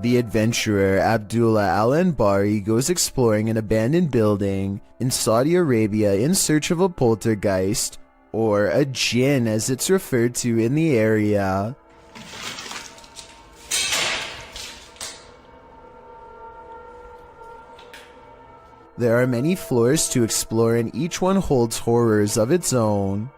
The adventurer Abdullah Al-Anbari goes exploring an abandoned building in Saudi Arabia in search of a poltergeist, or a jinn as it's referred to in the area. There are many floors to explore and each one holds horrors of its own.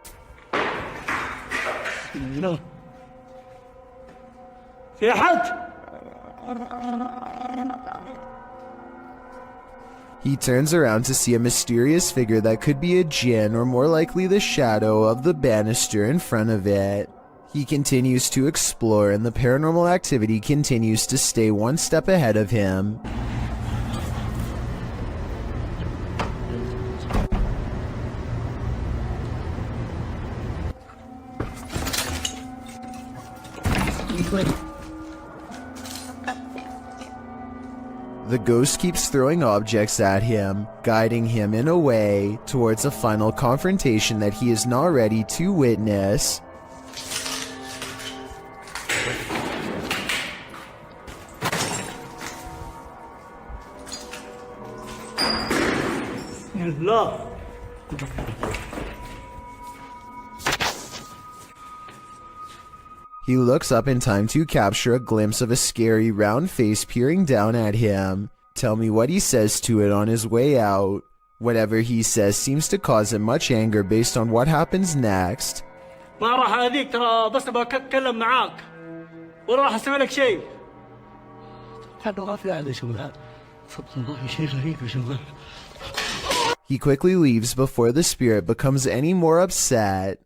He turns around to see a mysterious figure that could be a jinn or more likely the shadow of the banister in front of it. He continues to explore and the paranormal activity continues to stay one step ahead of him. The ghost keeps throwing objects at him, guiding him in a way towards a final confrontation that he is not ready to witness. He looks up in time to capture a glimpse of a scary round face peering down at him. Tell me what he says to it on his way out. Whatever he says seems to cause him much anger based on what happens next. He quickly leaves before the spirit becomes any more upset.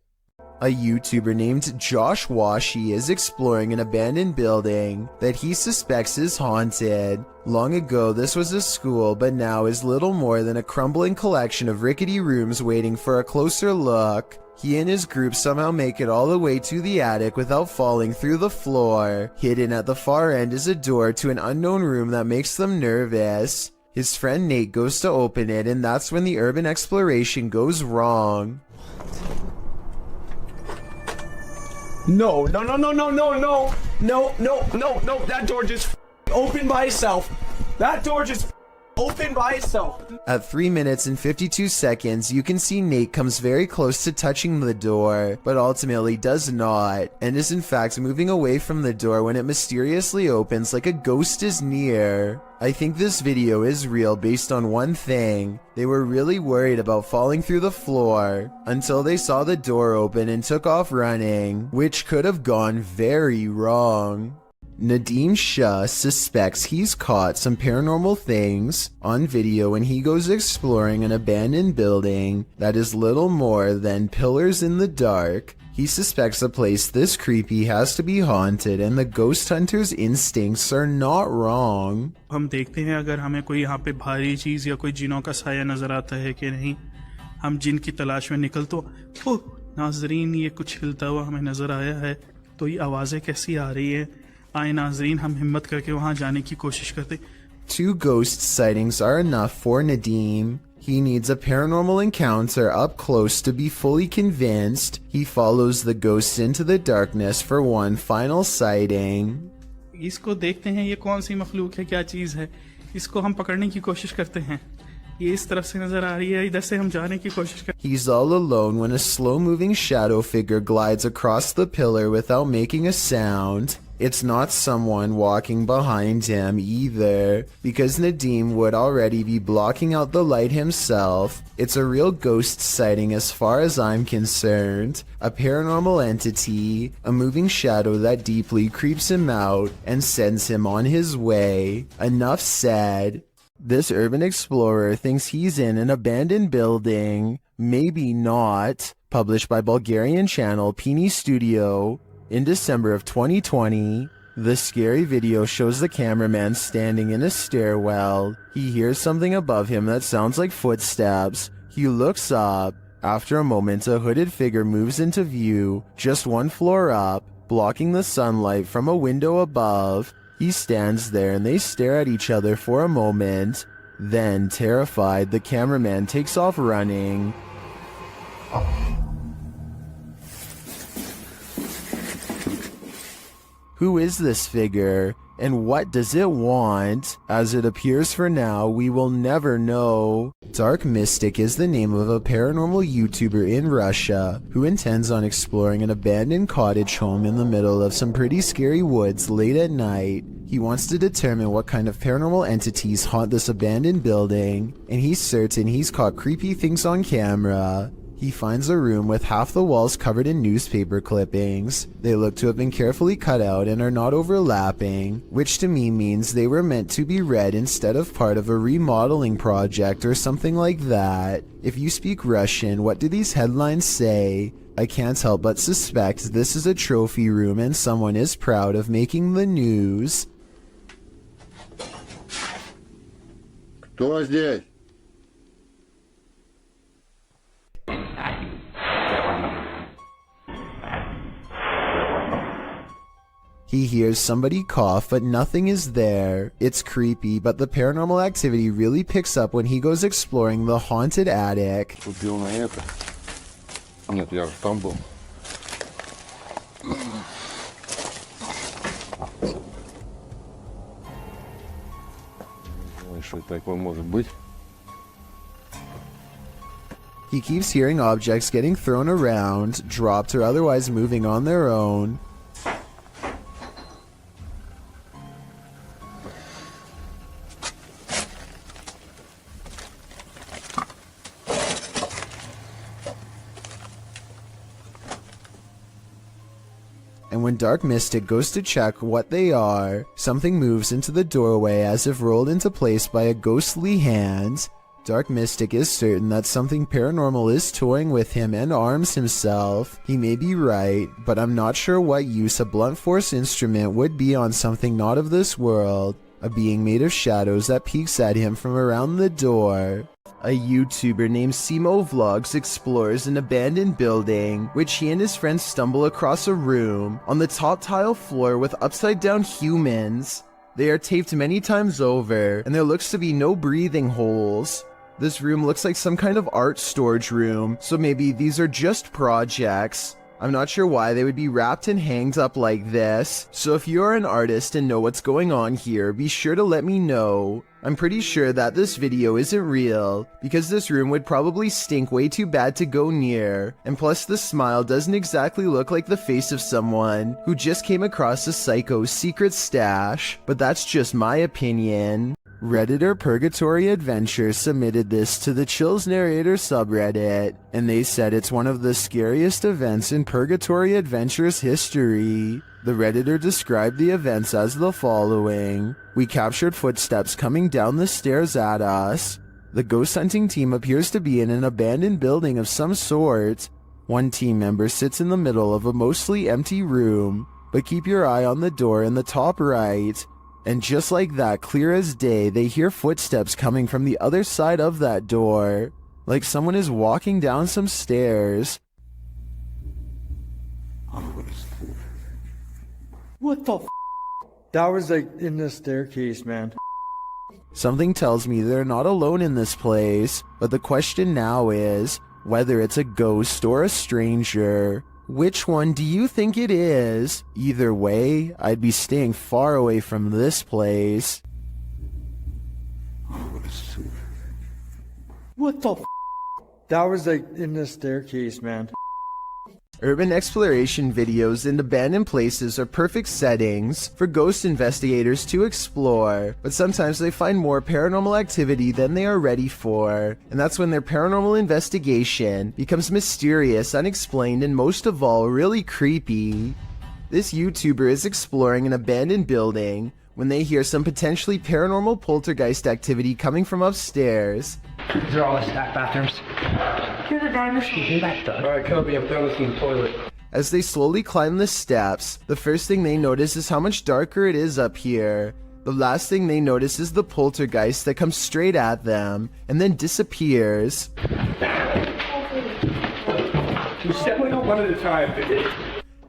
A YouTuber named Josh Washi is exploring an abandoned building that he suspects is haunted. Long ago this was a school, but now is little more than a crumbling collection of rickety rooms waiting for a closer look. He and his group somehow make it all the way to the attic without falling through the floor. Hidden at the far end is a door to an unknown room that makes them nervous. His friend Nate goes to open it, and that's when the urban exploration goes wrong. No, that door just opened by itself. That door just opened by itself. At 3 minutes and 52 seconds, you can see Nate comes very close to touching the door, but ultimately does not, and is in fact moving away from the door when it mysteriously opens like a ghost is near. I think this video is real based on one thing. They were really worried about falling through the floor until they saw the door open and took off running, which could have gone very wrong. Nadeem Shah suspects he's caught some paranormal things on video when he goes exploring an abandoned building that is little more than pillars in the dark. He suspects a place this creepy has to be haunted, and the ghost hunter's instincts are not wrong. हम देखते हैं अगर हमें कोई यहाँ पे भारी चीज या कोई जिनों का साया नजर आता है कि नहीं। हम जिन की तलाश में निकल तो नाजरीन ये कुछ हिलता हुआ हमें नजर आया है, तो ये आवाजें कैसी आ रही है। आए नाजरीन हम हिम्मत करके वहां जाने की कोशिश करते। 2 ghost sightings are enough for Nadeem. He needs a paranormal encounter up close to be fully convinced. He follows the ghosts into the darkness for one final sighting. इसको देखते हैं ये कौन सी मखलूक है, क्या चीज है, इसको हम पकड़ने की कोशिश करते हैं। ये इस तरफ से नजर आ रही है, इधर से हम जाने की कोशिश करते हैं। He's all alone when a slow-moving shadow figure glides across the pillar without making a sound. It's not someone walking behind him either, because Nadeem would already be blocking out the light himself. It's a real ghost sighting as far as I'm concerned. A paranormal entity, a moving shadow that deeply creeps him out and sends him on his way. Enough said. This urban explorer thinks he's in an abandoned building. Maybe not. Published by Bulgarian channel Pini Studio. In December of 2020, the scary video shows the cameraman standing in a stairwell. He hears something above him that sounds like footsteps. He looks up. After a moment, a hooded figure moves into view, just 1 floor up, blocking the sunlight from a window above. He stands there and they stare at each other for a moment. Then, terrified, the cameraman takes off running. Who is this figure? And what does it want? As it appears for now, we will never know. Dark Mystic is the name of a paranormal YouTuber in Russia who intends on exploring an abandoned cottage home in the middle of some pretty scary woods late at night. He wants to determine what kind of paranormal entities haunt this abandoned building, and he's certain he's caught creepy things on camera. He finds a room with half the walls covered in newspaper clippings. They look to have been carefully cut out and are not overlapping, which to me means they were meant to be read instead of part of a remodeling project or something like that. If you speak Russian, what do these headlines say? I can't help but suspect this is a trophy room and someone is proud of making the news. Кто здесь? He hears somebody cough, but nothing is there. It's creepy, but the paranormal activity really picks up when he goes exploring the haunted attic. Купил на это. Нет, я же там был. Ой, что такое может быть? He keeps hearing objects getting thrown around, dropped, or otherwise moving on their own. And when Dark Mystic goes to check what they are, something moves into the doorway as if rolled into place by a ghostly hand. Dark Mystic is certain that something paranormal is toying with him and arms himself. He may be right, but I'm not sure what use a blunt force instrument would be on something not of this world. A being made of shadows that peeks at him from around the door. A YouTuber named Simo Vlogs explores an abandoned building, which he and his friends stumble across a room on the top tile floor with upside down humans. They are taped many times over, and there looks to be no breathing holes. This room looks like some kind of art storage room, so maybe these are just projects. I'm not sure why they would be wrapped and hanged up like this, so if you're an artist and know what's going on here, be sure to let me know. I'm pretty sure that this video isn't real, because this room would probably stink way too bad to go near, and plus the smile doesn't exactly look like the face of someone who just came across a psycho's secret stash, but that's just my opinion. Redditor Purgatory Adventure submitted this to the Chills Narrator subreddit, and they said it's one of the scariest events in Purgatory Adventure's history. The Redditor described the events as the following. We captured footsteps coming down the stairs at us. The ghost hunting team appears to be in an abandoned building of some sort. One team member sits in the middle of a mostly empty room, but keep your eye on the door in the top right. And just like that, clear as day, they hear footsteps coming from the other side of that door. Like someone is walking down some stairs. What the f? That was like in the staircase, man. Something tells me they're not alone in this place, but the question now is whether it's a ghost or a stranger. Which one do you think it is? Either way, I'd be staying far away from this place. What the f? That was like in the staircase, man. Urban exploration videos in abandoned places are perfect settings for ghost investigators to explore, but sometimes they find more paranormal activity than they are ready for, and that's when their paranormal investigation becomes mysterious, unexplained, and most of all, really creepy. This YouTuber is exploring an abandoned building when they hear some potentially paranormal poltergeist activity coming from upstairs. These are all the stacked bathrooms. Here's a diner sheet back there. Alright, Kobe, I'm done with the toilet. As they slowly climb the steps, the first thing they notice is how much darker it is up here. The last thing they notice is the poltergeist that comes straight at them and then disappears. You said we go one at a time.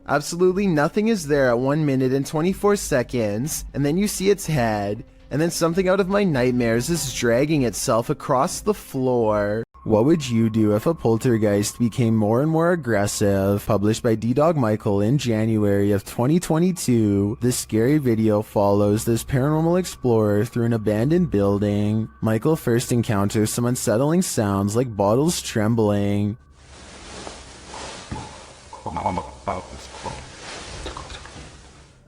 Absolutely nothing is there at 1 minute and 24 seconds, and then you see its head, and then something out of my nightmares is dragging itself across the floor. What would you do if a poltergeist became more and more aggressive? Published by D-Dog Michael in January of 2022, this scary video follows this paranormal explorer through an abandoned building. Michael first encounters some unsettling sounds like bottles trembling.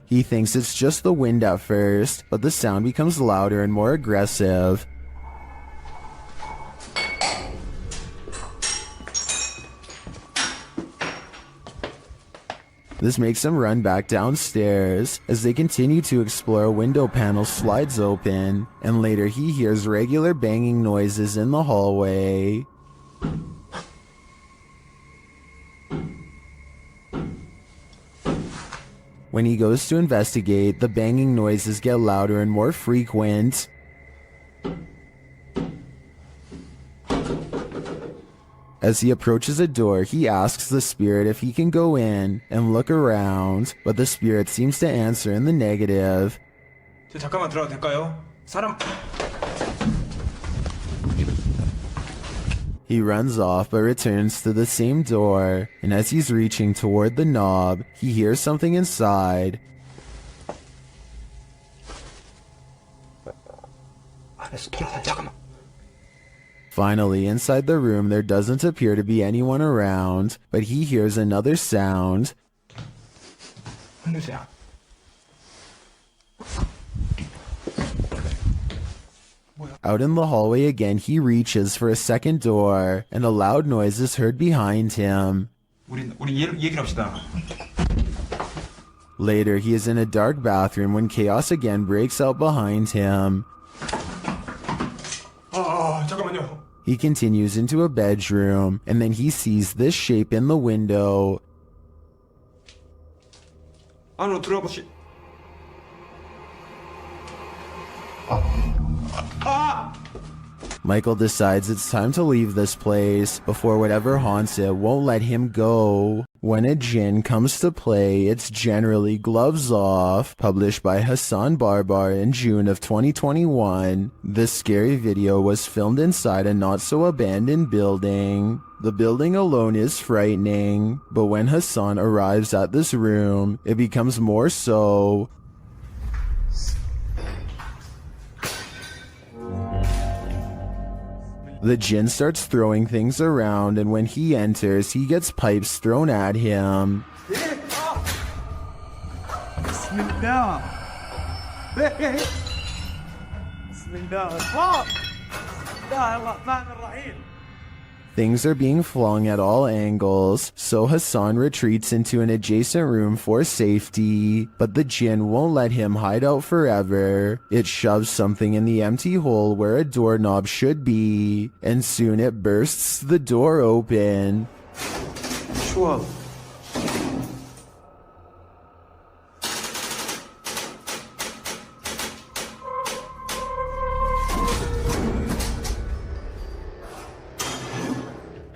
He thinks it's just the wind at first, but the sound becomes louder and more aggressive. This makes him run back downstairs. As they continue to explore, a window panel slides open, and later he hears regular banging noises in the hallway. When he goes to investigate, the banging noises get louder and more frequent. As he approaches a door, he asks the spirit if he can go in and look around, but the spirit seems to answer in the negative. 잠깐만 들어도 될까요? 사람. He runs off but returns to the same door, and as he's reaching toward the knob, he hears something inside. Finally, inside the room, there doesn't appear to be anyone around, but he hears another sound. Out in the hallway again, he reaches for a second door, and a loud noise is heard behind him. 우리 얘기를 합시다. Later, he is in a dark bathroom when chaos again breaks out behind him. 잠깐만요. He continues into a bedroom, and then he sees this shape in the window. 안으로 들어가 보시. Michael decides it's time to leave this place before whatever haunts it won't let him go. When a djinn comes to play, it's generally gloves off. Published by Hassan Barbar in June of 2021. This scary video was filmed inside a not-so-abandoned building. The building alone is frightening, but when Hassan arrives at this room, it becomes more so. The djinn starts throwing things around, and when he enters, he gets pipes thrown at him. Things are being flung at all angles, so Hassan retreats into an adjacent room for safety, but the djinn won't let him hide out forever. It shoves something in the empty hole where a doorknob should be, and soon it bursts the door open. 추워.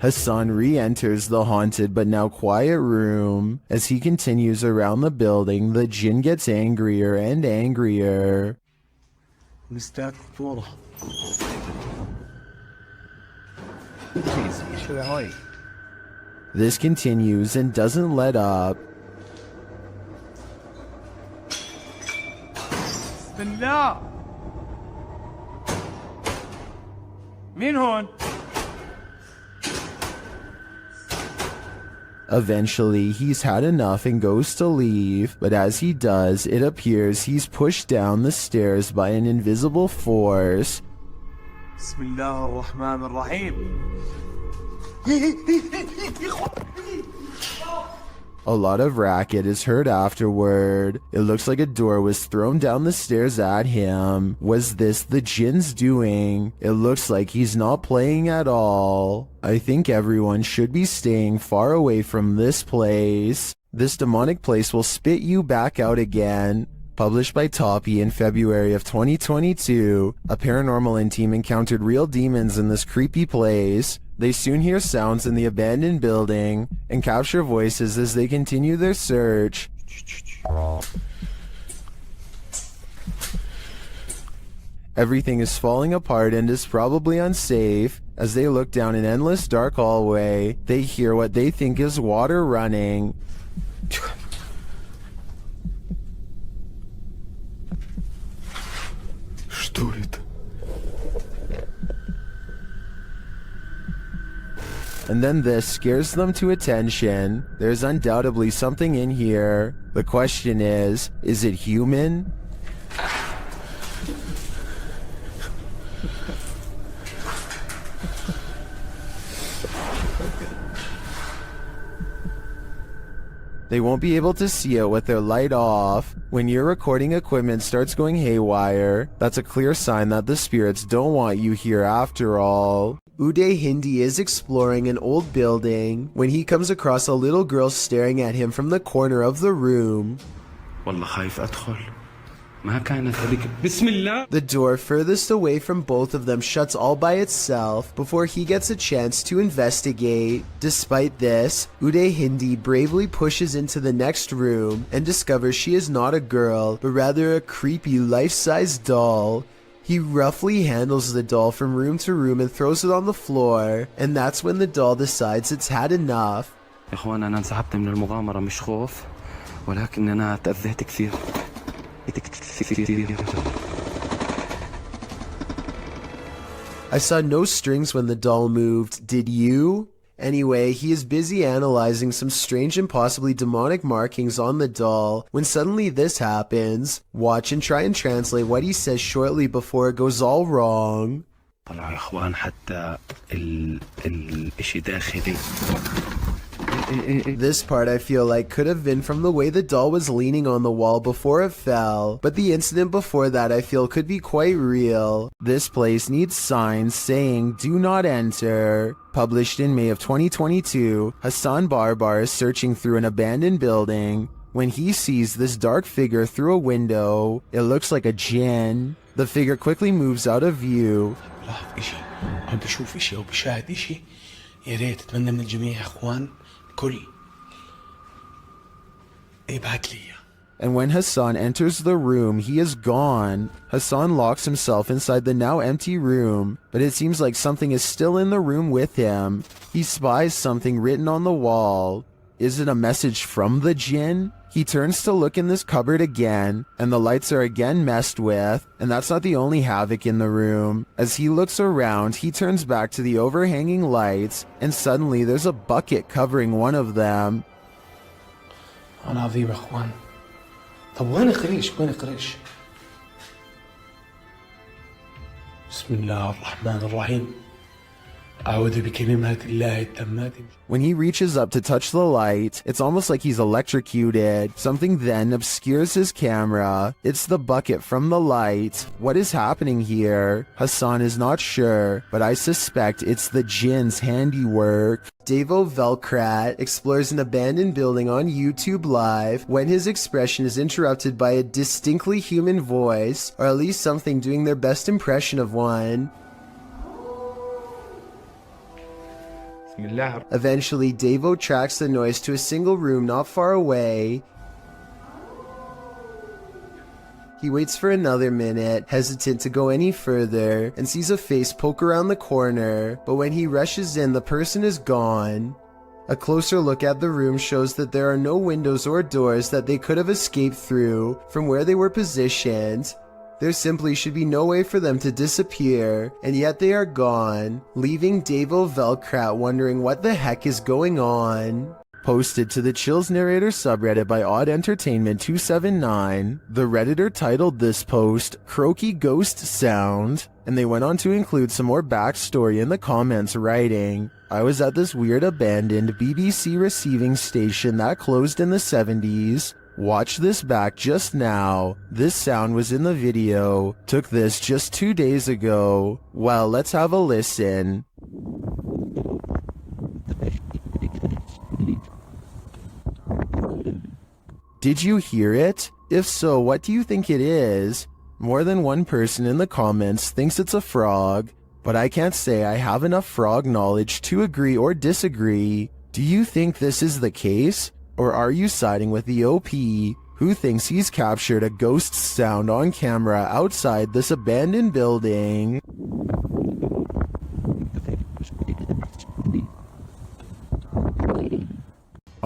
Hassan re-enters the haunted but now quiet room. As he continues around the building, the djinn gets angrier and angrier. This continues and doesn't let up. Eventually, he's had enough and goes to leave, but as he does, it appears he's pushed down the stairs by an invisible force. A lot of racket is heard afterward. It looks like a door was thrown down the stairs at him. Was this the djinn's doing? It looks like he's not playing at all. I think everyone should be staying far away from this place. This demonic place will spit you back out again. Published by Toppy in February of 2022, a paranormal team encountered real demons in this creepy place. They soon hear sounds in the abandoned building and capture voices as they continue their search. Everything is falling apart and is probably unsafe, As they look down an endless dark hallway, they hear what they think is water running. Что это? And then this scares them to attention. There's undoubtedly something in here. The question is it human? They won't be able to see it with their light off. When your recording equipment starts going haywire, that's a clear sign that the spirits don't want you here after all. Uday Hindi is exploring an old building when he comes across a little girl staring at him from the corner of the room. والله خايف أدخل. ما كانت هذيك بسم الله. The door furthest away from both of them shuts all by itself before he gets a chance to investigate. Despite this, Uday Hindi bravely pushes into the next room and discovers she is not a girl, but rather a creepy life-size doll. He roughly handles the doll from room to room and throws it on the floor, and that's when the doll decides it's had enough. يا إخوان أنا انسحبت من المغامرة مش خوف ولكن أنا تأذيت كثير. I saw no strings when the doll moved, did you? Anyway, he is busy analyzing some strange and possibly demonic markings on the doll when suddenly this happens. Watch and try and translate what he says shortly before it goes all wrong. طلعوا يا إخوان حتى الإشي داخلي. This part I feel like could have been from the way the doll was leaning on the wall before it fell, but the incident before that I feel could be quite real. This place needs signs saying "Do not enter." Published in May of 2022, Hassan Barbar is searching through an abandoned building when he sees this dark figure through a window. It looks like a jinn. The figure quickly moves out of view. لاحظ إشي أو بشوف إشي أو بشاهد إشي يا ريت أتمنى من الجميع يا إخوان كل ابعت لي. And when Hassan enters the room, he is gone. Hassan locks himself inside the now empty room, but it seems like something is still in the room with him. He spies something written on the wall. Is it a message from the jinn? He turns to look in this cupboard again, and the lights are again messed with, and that's not the only havoc in the room. As he looks around, he turns back to the overhanging lights, and suddenly there's a bucket covering one of them. أنا عظيم يا إخوان. طب وين قريش؟ وين قريش؟ بسم الله الرحمن الرحيم. أعوذ بكلمات الله التامات. When he reaches up to touch the light, it's almost like he's electrocuted. Something then obscures his camera. It's the bucket from the light. What is happening here? Hassan is not sure, but I suspect it's the jinn's handiwork. Davo Velkrat explores an abandoned building on YouTube Live when his expression is interrupted by a distinctly human voice, or at least something doing their best impression of one. Eventually, Davo tracks the noise to a single room not far away. He waits for another minute, hesitant to go any further, and sees a face poke around the corner, but when he rushes in, the person is gone. A closer look at the room shows that there are no windows or doors that they could have escaped through from where they were positioned. There simply should be no way for them to disappear, and yet they are gone, leaving Davo Velkrat wondering what the heck is going on. Posted to the Chills Narrator subreddit by Odd Entertainment 279, the Redditor titled this post, Croaky Ghost Sound, and they went on to include some more backstory in the comments writing, I was at this weird abandoned BBC receiving station that closed in the 70s. Watch this back just now. This sound was in the video. Took this just 2 days ago. Well, let's have a listen. Did you hear it? If so, what do you think it is? More than one person in the comments thinks it's a frog, but I can't say I have enough frog knowledge to agree or disagree. Do you think this is the case? Or are you siding with the OP, who thinks he's captured a ghost sound on camera outside this abandoned building?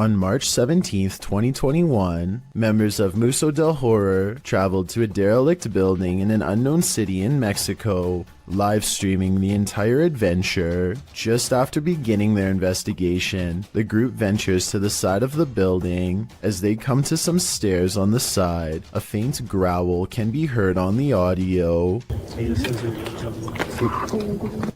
On March 17th, 2021, members of Museo del Horror traveled to a derelict building in an unknown city in Mexico, live streaming the entire adventure. Just after beginning their investigation, the group ventures to the side of the building. As they come to some stairs on the side, a faint growl can be heard on the audio.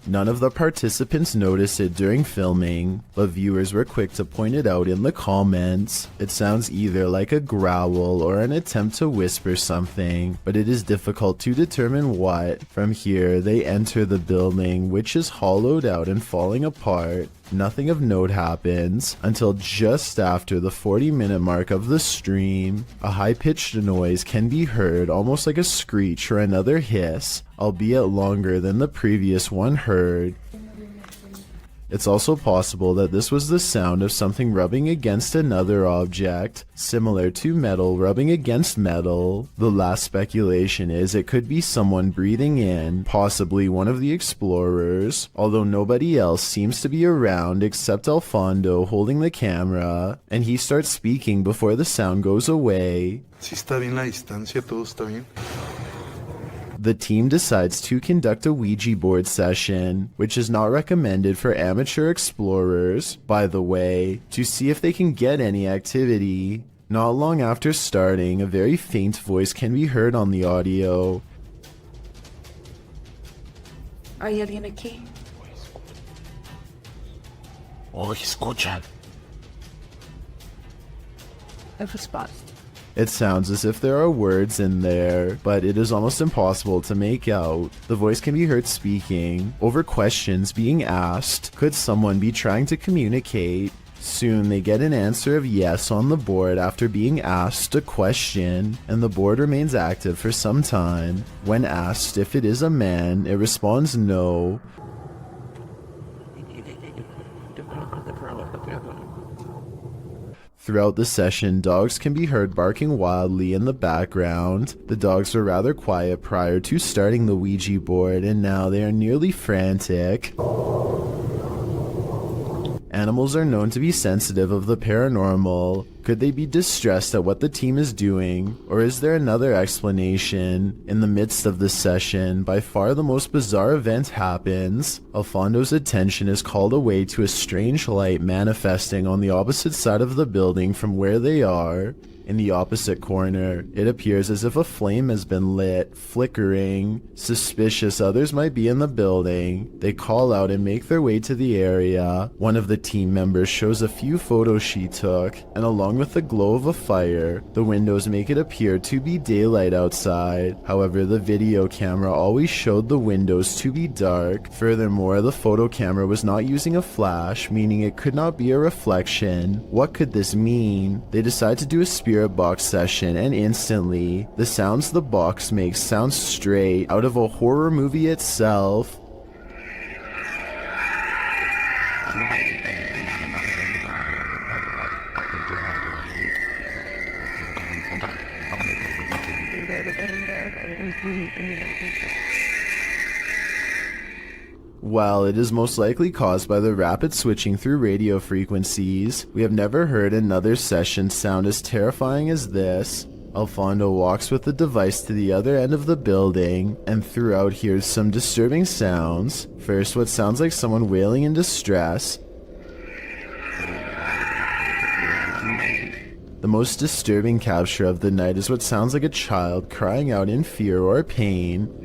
None of the participants noticed it during filming, but viewers were quick to point it out in the comments. It sounds either like a growl or an attempt to whisper something, but it is difficult to determine what. From here, they enter the building, which is hollowed out and falling apart. Nothing of note happens until just after the 40-minute mark of the stream. A high-pitched noise can be heard, almost like a screech or another hiss, albeit longer than the previous one heard. It's also possible that this was the sound of something rubbing against another object, similar to metal rubbing against metal. The last speculation is it could be someone breathing in, possibly one of the explorers, although nobody else seems to be around except Alfondo holding the camera, and he starts speaking before the sound goes away. Si está bien la distancia, todo está bien. The team decides to conduct a Ouija board session, which is not recommended for amateur explorers, by the way, to see if they can get any activity. Not long after starting, a very faint voice can be heard on the audio. ¿Hay alguien aquí? Oh, escuchan. No response. It sounds as if there are words in there, but it is almost impossible to make out. The voice can be heard speaking, over questions being asked. Could someone be trying to communicate? Soon they get an answer of yes on the board after being asked a question, and the board remains active for some time. When asked if it is a man, it responds no. Throughout the session, dogs can be heard barking wildly in the background. The dogs were rather quiet prior to starting the Ouija board, and now they are nearly frantic. Animals are known to be sensitive of the paranormal. Could they be distressed at what the team is doing? Or is there another explanation? In the midst of the session, by far the most bizarre event happens. Alfondo's attention is called away to a strange light manifesting on the opposite side of the building from where they are. In the opposite corner, it appears as if a flame has been lit, flickering. Suspicious others might be in the building. They call out and make their way to the area. One of the team members shows a few photos she took, and along with the glow of a fire, the windows make it appear to be daylight outside. However, the video camera always showed the windows to be dark. Furthermore, the photo camera was not using a flash, meaning it could not be a reflection. What could this mean? They decide to do a spirit box session, and instantly, the sounds the box makes sound straight out of a horror movie itself. While it is most likely caused by the rapid switching through radio frequencies, we have never heard another session sound as terrifying as this. Alfondo walks with the device to the other end of the building, and throughout hears some disturbing sounds. First, what sounds like someone wailing in distress. The most disturbing capture of the night is what sounds like a child crying out in fear or pain.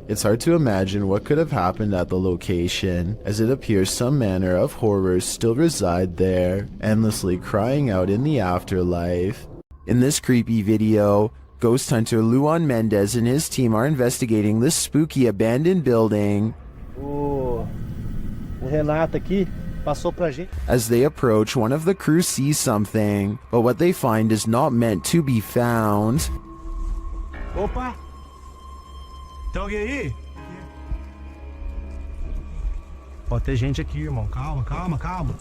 It's hard to imagine what could have happened at the location, as it appears some manner of horrors still reside there, endlessly crying out in the afterlife. In this creepy video, ghost hunter Luan Mendez and his team are investigating this spooky abandoned building. O Renato aqui passou pra gente. As they approach, one of the crew sees something, but what they find is not meant to be found. Opa! Tem alguém aí? Pode ter gente aqui, irmão. Calma, calma, calma.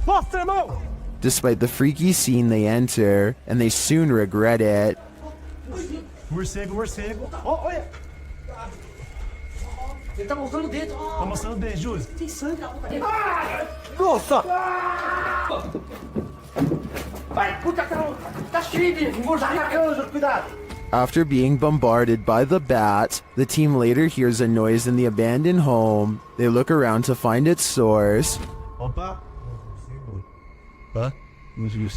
Mostra, irmão! Despite the freaky scene they enter, and they soon regret it. Morcego, morcego. Ó, olha. Ele tá mostrando o dedo. Tá mostrando o dedo, Júlio. Tem sangue. Nossa! Vai, puta, tá cheio de morcego. Cuidado. After being bombarded by the bat, the team later hears a noise in the abandoned home. They look around to find its source. Opa. Hã? Não viu.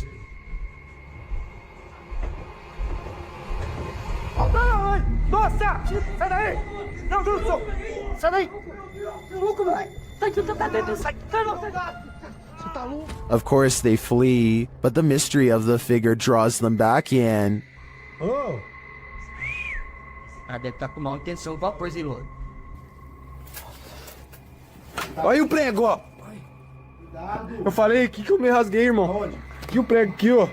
Nossa! Sai daí! Não, Wilson! Sai daí! Louco, moleque! Sai que tá dentro! Sai! Sai, não! Você tá louco? Of course, they flee, but the mystery of the figure draws them back in. Oh! Ah, deve estar com má intenção, vapor, Zilô. Olha o prego, ó. Eu falei aqui que eu me rasguei, irmão. Aqui o prego aqui, ó.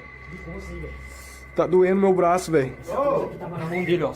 Tá doendo meu braço, velho. Tava na mão dele, ó.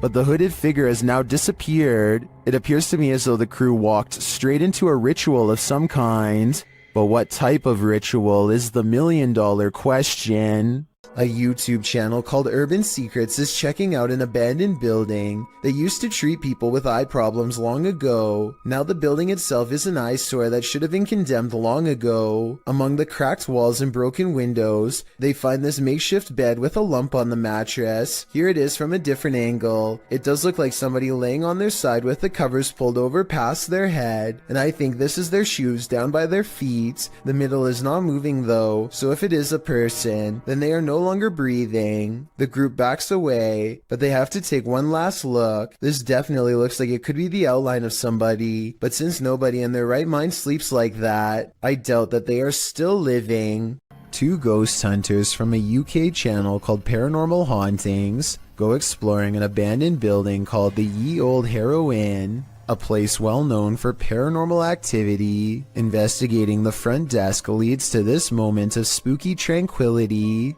But the hooded figure has now disappeared. It appears to me as though the crew walked straight into a ritual of some kind. But what type of ritual is the million-dollar question? A YouTube channel called Urban Secrets is checking out an abandoned building that used to treat people with eye problems long ago. Now the building itself is an eyesore that should have been condemned long ago. Among the cracked walls and broken windows, they find this makeshift bed with a lump on the mattress. Here it is from a different angle. It does look like somebody laying on their side with the covers pulled over past their head, and I think this is their shoes down by their feet. The middle is not moving though, so if it is a person, then they are no longer breathing. The group backs away, but they have to take one last look. This definitely looks like it could be the outline of somebody, but since nobody in their right mind sleeps like that, I doubt that they are still living. Two ghost hunters from a UK channel called Paranormal Hauntings go exploring an abandoned building called the Ye Old Harrow Inn, a place well known for paranormal activity. Investigating the front desk leads to this moment of spooky tranquility.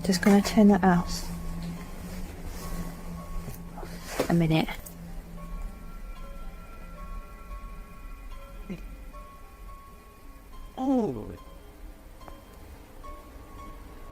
Just gonna turn that off. A minute. Oh!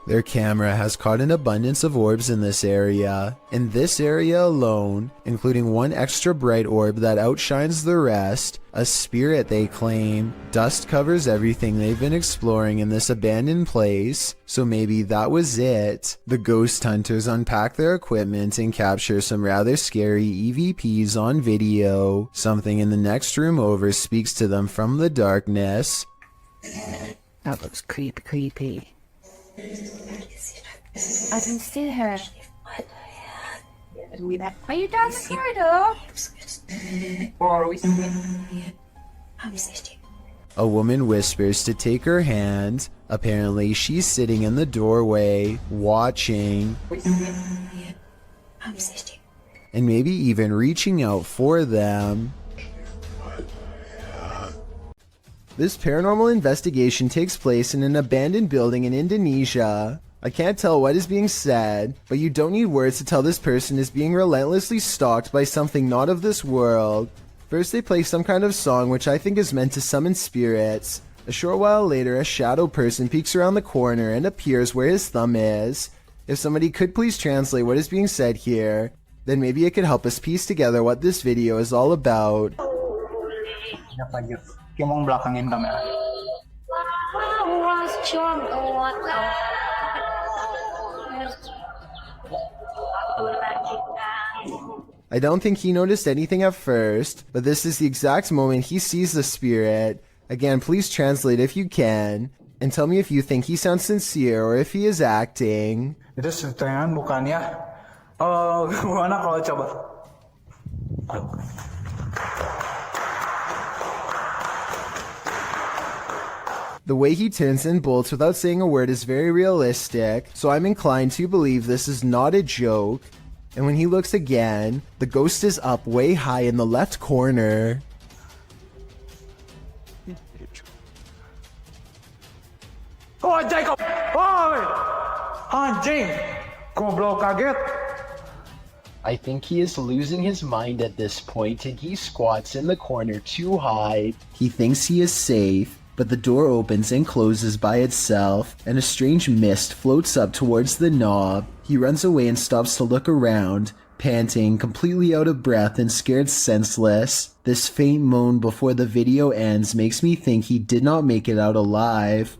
Their camera has caught an abundance of orbs in this area. In this area alone, including one extra bright orb that outshines the rest, a spirit they claim. Dust covers everything they've been exploring in this abandoned place, so maybe that was it. The ghost hunters unpack their equipment and capture some rather scary EVPs on video. Something in the next room over speaks to them from the darkness. That looks creepy. I can see her. Are you down the corridor? Or are we... A woman whispers to take her hand. Apparently, she's sitting in the doorway, watching, and maybe even reaching out for them. This paranormal investigation takes place in an abandoned building in Indonesia. I can't tell what is being said, but you don't need words to tell this person is being relentlessly stalked by something not of this world. First they play some kind of song which I think is meant to summon spirits. A short while later, a shadow person peeks around the corner and appears where his thumb is. If somebody could please translate what is being said here, then maybe it could help us piece together what this video is all about. Yung mong belakangin kamera. I don't think he noticed anything at first, but this is the exact moment he sees the spirit. Again, please translate if you can, and tell me if you think he sounds sincere or if he is acting. Itu setengah bukannya. Gimana kalau coba? The way he turns and bolts without saying a word is very realistic, so I'm inclined to believe this is not a joke. And when he looks again, the ghost is up way high in the left corner. Oh, Jacob! Oi! Anjing! Goblok kaget! I think he is losing his mind at this point and he squats in the corner too high. He thinks he is safe, but the door opens and closes by itself, and a strange mist floats up towards the knob. He runs away and stops to look around, panting, completely out of breath and scared senseless. This faint moan before the video ends makes me think he did not make it out alive.